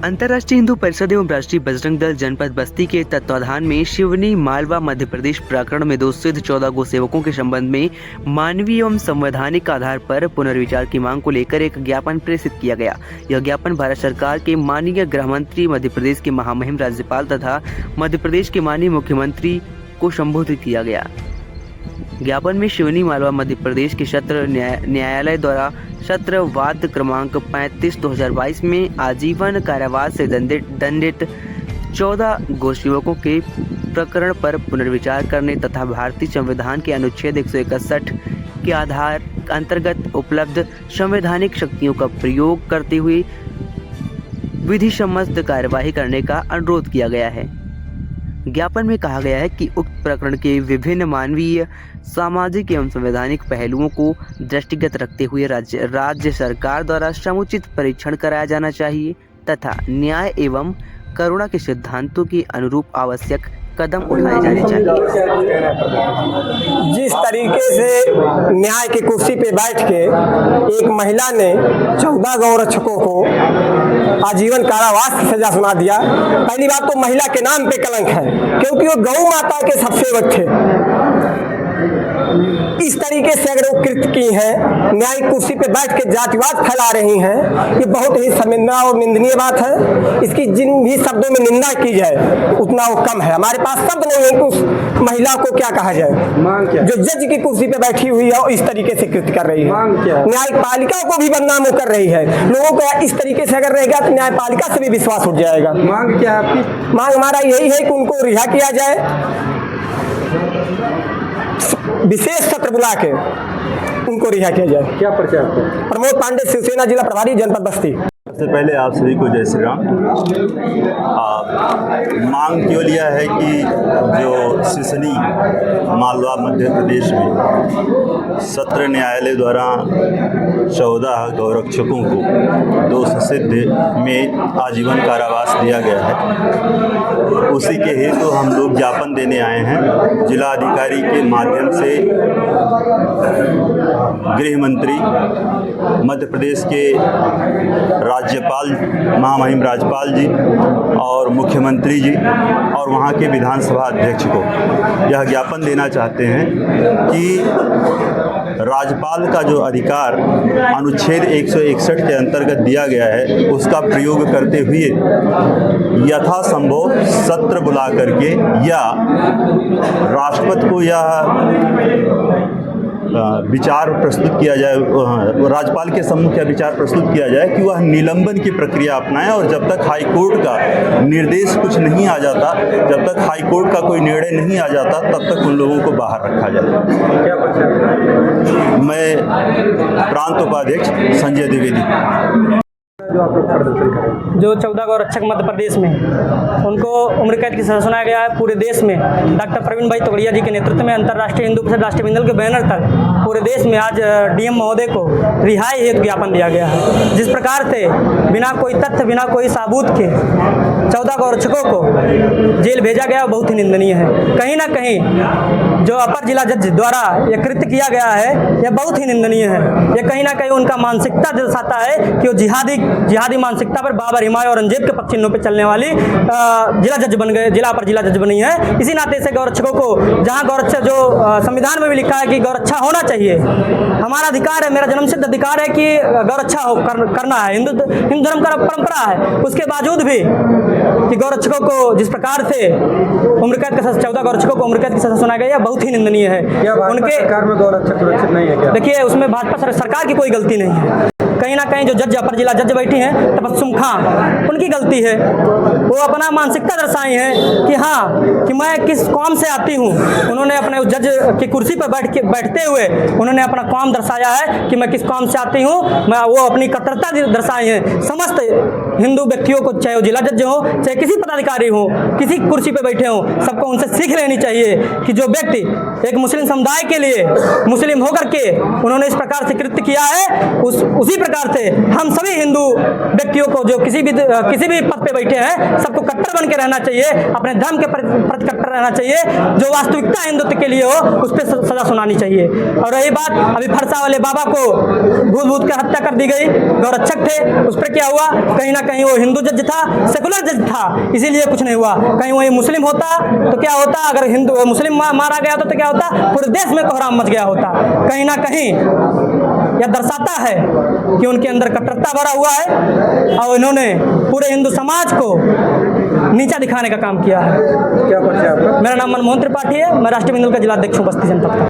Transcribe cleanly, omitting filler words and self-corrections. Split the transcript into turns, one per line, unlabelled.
अंतर्राष्ट्रीय हिंदू परिषद एवं राष्ट्रीय बजरंग दल जनपद बस्ती के तत्वाधान में शिवनी मालवा मध्य प्रदेश प्रकरण में दोषित 14 गो सेवकों के संबंध में मानवीय एवं संवैधानिक आधार पर पुनर्विचार की मांग को लेकर एक ज्ञापन प्रेषित किया गया। यह ज्ञापन भारत सरकार के माननीय गृह मंत्री, मध्य प्रदेश के महामहिम राज्यपाल तथा मध्य प्रदेश के माननीय मुख्यमंत्री को संबोधित किया गया। ज्ञापन में शिवनी मालवा मध्य प्रदेश के सत्र न्यायालय द्वारा सत्र वाद क्रमांक 35/2022 में आजीवन कारावास से दंडित 14 गौसेवकों के प्रकरण पर पुनर्विचार करने तथा भारतीय संविधान के अनुच्छेद 161 के आधार अंतर्गत उपलब्ध संवैधानिक शक्तियों का प्रयोग करते हुए विधि सम्मत कार्यवाही करने का अनुरोध किया गया है। ज्ञापन में कहा गया है कि उक्त प्रकरण के विभिन्न मानवीय, सामाजिक एवं संवैधानिक पहलुओं को दृष्टिगत रखते हुए राज्य सरकार द्वारा समुचित परीक्षण कराया जाना चाहिए तथा न्याय एवं करुणा के सिद्धांतों के अनुरूप आवश्यक कदम उठाए जाने चाहिए।
जिस तरीके से न्याय की कुर्सी पे बैठ के एक महिला ने 14 गौरक्षकों को आजीवन कारावास की सजा सुना दिया, पहली बात तो महिला के नाम पे कलंक है, क्योंकि वो गौ माता के सब सेवक थे। इस तरीके से अगर वो कृत्य की है, न्यायिक कुर्सी पे बैठ के जातिवाद फैला रही हैं, ये बहुत ही शर्मिंदा और निंदनीय बात है। इसकी जिन भी शब्दों में निंदा की जाए उतना वो कम है। हमारे पास शब्द नहीं है कि उस महिला को क्या कहा जाए जो जज की कुर्सी पे बैठी हुई है और इस तरीके से कृत्य कर रही है। न्यायपालिका को भी बदनाम कर रही है। लोगों को इस तरीके से अगर रहेगा तो न्यायपालिका से भी विश्वास उठ जाएगा।
मांग क्या है आपकी?
मांग हमारा यही है कि उनको रिहा किया जाए, विशेष सत्र बुला के उनको रिहा किया जाए।
क्या परिचय आपका?
प्रमोद पांडे, शिवसेना जिला प्रभारी, जनपद बस्ती।
सबसे पहले आप सभी को जय श्री राम। मांग क्यों लिया है कि जो सिसनी मालवा मध्य प्रदेश में सत्र न्यायालय द्वारा 14 गौरक्षकों को दोष सिद्ध में आजीवन कारावास दिया गया है, उसी के हेतु हम लोग ज्ञापन देने आए हैं। जिला अधिकारी के माध्यम से गृह मंत्री, मध्य प्रदेश के राज्यपाल, महामहिम राज्यपाल जी और मुख्यमंत्री जी और वहाँ के विधानसभा अध्यक्ष को यह ज्ञापन देना चाहते हैं कि राज्यपाल का जो अधिकार अनुच्छेद 161 के अंतर्गत दिया गया है उसका प्रयोग करते हुए यथासंभव सत्र बुला करके या राष्ट्रपति को यह विचार प्रस्तुत किया जाए, राज्यपाल के सम्मुख यह विचार प्रस्तुत किया जाए कि वह निलंबन की प्रक्रिया अपनाएं और जब तक हाई कोर्ट का निर्देश कुछ नहीं आ जाता, जब तक हाई कोर्ट का कोई निर्णय नहीं आ जाता, तब तक उन लोगों को बाहर रखा जाए।
क्या परिचय?
मैं प्रांत उपाध्यक्ष संजय द्विवेदी।
जो आप लोग प्रदर्शन करें,
जो 14 गौरक्षक मध्य प्रदेश में उनको उम्र कैद की सजा सुनाया गया है। पूरे देश में डॉक्टर प्रवीण भाई तोगड़िया जी के नेतृत्व में अंतर्राष्ट्रीय हिंदू परिषद राष्ट्रीय बजरंग दल के बैनर तक पूरे देश में आज डीएम महोदय को रिहाई हेतु ज्ञापन दिया गया है। जिस प्रकार से बिना कोई तथ्य, बिना कोई सबूत के 14 गौरक्षकों को जेल भेजा गया, बहुत ही निंदनीय है। कहीं ना कहीं जो अपर जिला जज द्वारा यह कृत्य किया गया है, यह बहुत ही निंदनीय है। यह कहीं ना कहीं उनका मानसिकता दर्शाता है कि वो जिहादी मानसिकता पर बाबर, हिमायू और औरंगजेब के पक्षियों पे चलने वाली जिला जज बन गए, जिला पर जिला जज बनी है। इसी नाते से गौरक्षकों को, जहां गौरक्षक जो संविधान में भी लिखा है कि गौरक्षा होना चाहिए, हमारा अधिकार है, मेरा जन्मसिद्ध अधिकार है कि गौरक्षा करना है, हिंदू धर्म का परंपरा है। उसके बावजूद भी कि गौरक्षकों को जिस प्रकार से उम्र कैद का 14 गौरक्षकों को उम्र कैद की सजा सुनाया गया, बहुत ही निंदनीय है।
उनके सरकार में गौरक्षक सुरक्षित नहीं है क्या?
देखिए, उसमें भाजपा सरकार की कोई गलती नहीं है। कहीं ना कहीं जो जज, अपर जिला जज बैठी हैं तबस्सुम खां, उनकी गलती है। वो अपना मानसिकता दर्शाई है कि हाँ, कि मैं किस कौम से आती हूँ। उन्होंने अपने उस जज की कुर्सी पर बैठते हुए उन्होंने अपना कौम दर्शाया है कि मैं किस कौम से आती हूँ। वो अपनी कट्टरता दर्शाई है। समस्त हिंदू व्यक्तियों को, चाहे वो जिला जज हो, चाहे किसी पदाधिकारी हो, किसी कुर्सी पर बैठे हो, सबको उनसे सीख लेनी चाहिए कि जो व्यक्ति एक मुस्लिम समुदाय के लिए मुस्लिम होकर के उन्होंने इस प्रकार से कृत्य किया है, उसी प्रकार प्रकार से हम सभी हिंदू व्यक्तियों को जो किसी भी पद पे बैठे हैं सबको कट्टर बन के रहना चाहिए, अपने धर्म के प्रति कट्टर रहना चाहिए, जो वास्तविकता हिंदुत्व के लिए हो उस पर सजा सुनानी चाहिए। और रही बात अभी फरसा वाले बाबा को भूत कर हत्या कर दी गई, गौरक्षक थे, उस पर क्या हुआ? कहीं ना कहीं वो हिंदू जज था, सेकुलर जज था, इसीलिए कुछ नहीं हुआ। कहीं वही मुस्लिम होता तो क्या होता? अगर हिंदू मुस्लिम मारा गया होता तो क्या होता? पूरे देश में कोहराम मच गया होता। कहीं ना कहीं यह दर्शाता है कि उनके अंदर कट्टरता भरा हुआ है और इन्होंने पूरे हिंदू समाज को नीचा दिखाने का काम किया है।
क्या परिचय आपका?
मेरा नाम मनमोहन त्रिपाठी है, मैं राष्ट्रीय मिंदल का जिला अध्यक्ष हूँ बस्ती जनपद का।